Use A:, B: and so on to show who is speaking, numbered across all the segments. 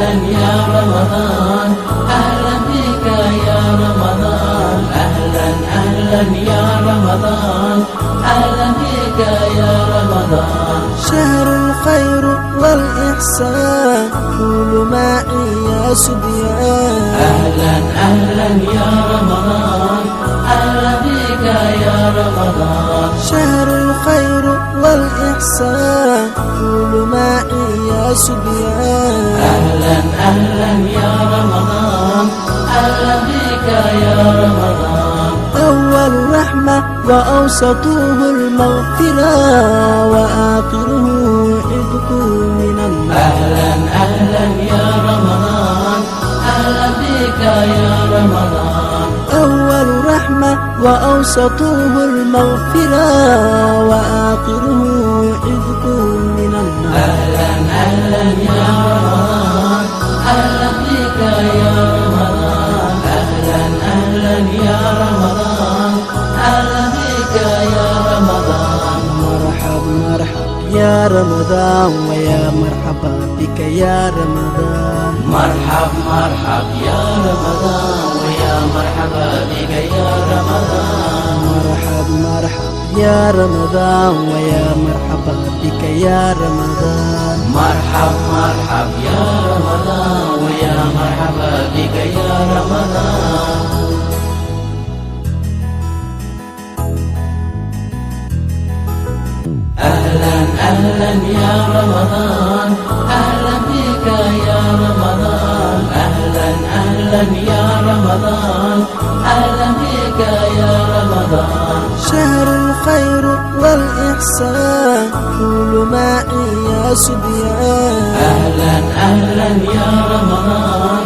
A: أهلا يا رمضان، أهلا بك يا رمضان، أهلا أهلا يا رمضان، أهلا بك يا رمضان.
B: شهر الخير والإحسان قولوا معي يا صبيان.
A: أهلا أهلا يا رمضان، أهلا بك يا رمضان.
B: شهر الخير والإحسان قولوا معي يا صبيان.
A: أهلا أهلا يا رمضان، أهلا بك يا رمضان.
B: أول رحمة وأوسطه المغفرة وآخره عتق من النار.
A: أهلا أهلا يا رمضان، أهلا بك يا رمضان.
B: أول رحمة وأوسطه المغفرة وآخره عتق من النار.
A: أهلا أهلا يا رمضان، أهلا بك يا رمضان. أهلا أهلا يا رمضان، أهلا بك يا رمضان.
B: مرحب مرحب يا رمضان ويا مرحبا بك يا رمضان.
A: مرحب مرحب يا رمضان ويا مرحبا بك يا رمضان.
B: مرحب مرحب يا رمضان ويا مرحبا بك يا رمضان.
A: مرحب مرحب يا رمضان ويا مرحبا بك يا رمضان. أهلا أهلا يا رمضان، أهلا بك يا رمضان. أهلا أهلا يا رمضان، أهلا بك يا رمضان.
B: شهر الخير والإحسان قولوا معي يا صبيان.
A: أهلا أهلا يا رمضان،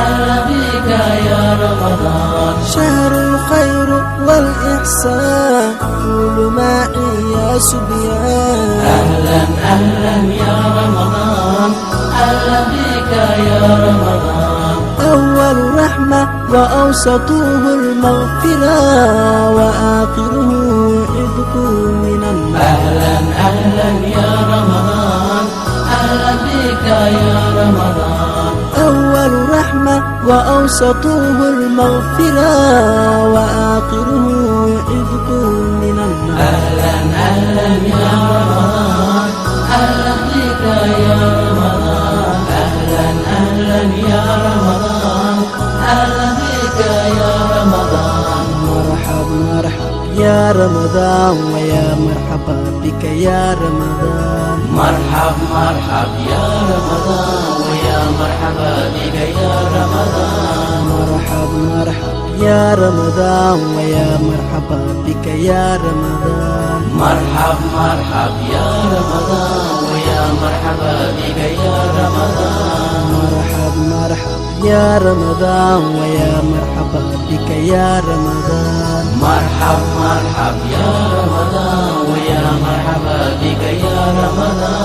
A: أهلا بك يا رمضان.
B: شهر الخير والإحسان قولوا معي يا صبيان.
A: أهلا أهلا يا رمضان، أهلا بك يا رمضان.
B: أول رحمة وأوسطه المغفرة وآخره عتق من النار.
A: أهلا أهلا يا رمضان، أهلا بك يا رمضان.
B: أول رحمة وأوسطه المغفرة وآخره عتق من النار.
A: أهلا أهلا يا رمضان، أهلا بك يا رمضان. أهلا أهلا يا رمضان، أهلا بك يا رمضان.
B: مرحب مرحب يا رمضان ويا مرحبا بك يا رمضان.
A: مرحب مرحب يا رمضان ويا مرحبا بك يا رمضان.
B: مرحب مرحب يا رمضان ويا مرحبا بك يا رمضان.
A: مرحب مرحب يا رمضان ويا مرحبا بك يا رمضان.
B: مرحب مرحب يا رمضان ويا مرحبا بك يا رمضان.
A: مرحب مرحب يا رمضان ويا مرحبا بك يا رمضان.